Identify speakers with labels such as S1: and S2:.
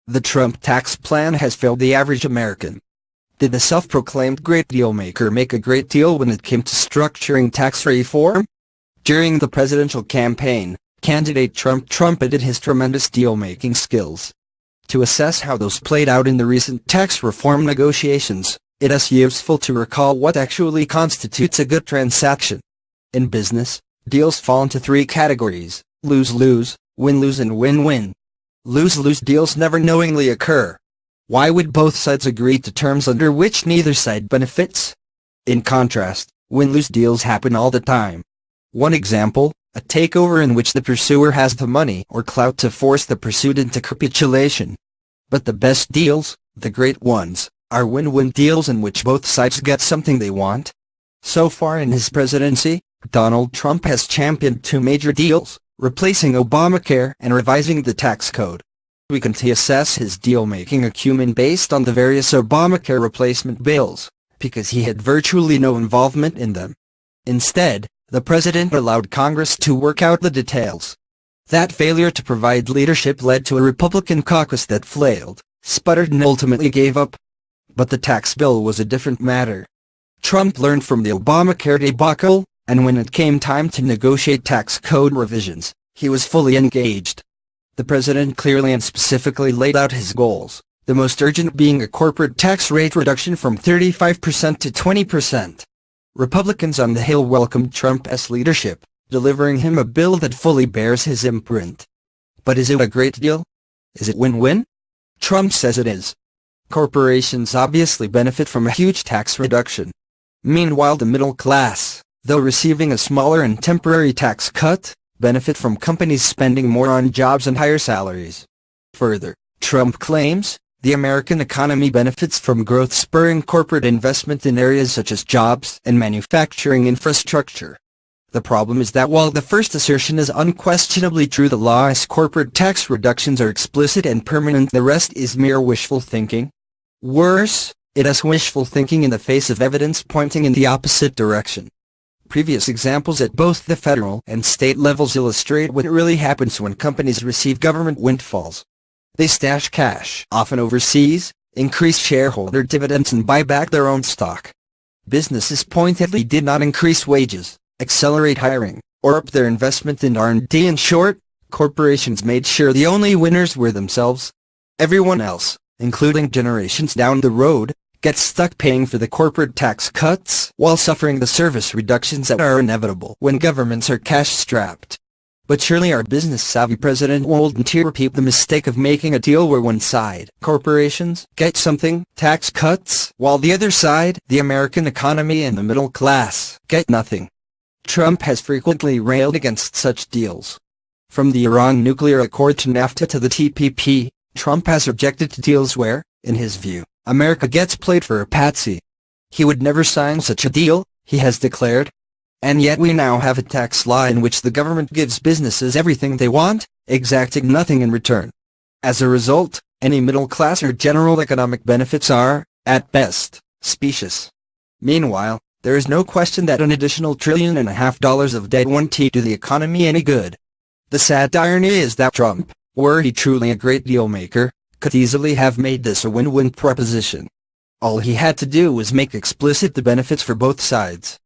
S1: The Trump tax plan has failed the average American. Did the self-proclaimed great dealmaker make a great deal when it came to structuring tax reform? During the presidential campaign, candidate Trump trumpeted his tremendous deal-making skills. To assess how those played out in the recent tax reform negotiations, it is useful to recall what actually constitutes a good transaction. In business, deals fall into three categories: lose-lose, win-lose and win-win. Lose-lose deals never knowingly occur. Why would both sides agree to terms under which neither side benefits? In contrast, win-lose deals happen all the time. One example, a takeover in which the pursuer has the money or clout to force the pursued into capitulation. But the best deals, the great ones, are win-win deals in which both sides get something they want. So far in his presidency, Donald Trump has championed two major deals, replacing Obamacare and revising the tax code. We can assess his deal-making acumen based on the various Obamacare replacement bills, because he had virtually no involvement in them. Instead, the president allowed Congress to work out the details. That failure to provide leadership led to a Republican caucus that flailed, sputtered and ultimately gave up. But the tax bill was a different matter. Trump learned from the Obamacare debacle, and when it came time to negotiate tax code revisions, he was fully engaged. The president clearly and specifically laid out his goals, the most urgent being a corporate tax rate reduction from 35% to 20%. Republicans on the Hill welcomed Trump's leadership, delivering him a bill that fully bears his imprint. But is it a great deal? Is it win-win? Trump says it is. Corporations obviously benefit from a huge tax reduction. Meanwhile, the middle class, though receiving a smaller and temporary tax cut, benefit from companies spending more on jobs and higher salaries. Further, Trump claims, the American economy benefits from growth spurring corporate investment in areas such as jobs and manufacturing infrastructure. The problem is that while the first assertion is unquestionably true, the law's corporate tax reductions are explicit and permanent, the rest is mere wishful thinking. Worse, it is wishful thinking in the face of evidence pointing in the opposite direction. Previous examples at both the federal and state levels illustrate what really happens when companies receive government windfalls. They stash cash, often overseas, increase shareholder dividends and buy back their own stock. Businesses pointedly did not increase wages, accelerate hiring, or up their investment in R&D. In short, corporations made sure the only winners were themselves. Everyone else, including generations down the road, gets stuck paying for the corporate tax cuts while suffering the service reductions that are inevitable when governments are cash-strapped. But surely our business-savvy president won't repeat the mistake of making a deal where one side, corporations, get something, tax cuts, while the other side, the American economy and the middle class, get nothing. Trump has frequently railed against such deals. From the Iran nuclear accord to NAFTA to the TPP, Trump has objected to deals where, in his view, America gets played for a patsy. He would never sign such a deal, he has declared. And yet we now have a tax law in which the government gives businesses everything they want, exacting nothing in return. As a result, any middle-class or general economic benefits are, at best, specious. Meanwhile, there is no question that an additional $1.5 trillion of debt won't do the economy any good. The sad irony is that Trump, were he truly a great deal-maker, could easily have made this a win-win proposition. All he had to do was make explicit the benefits for both sides.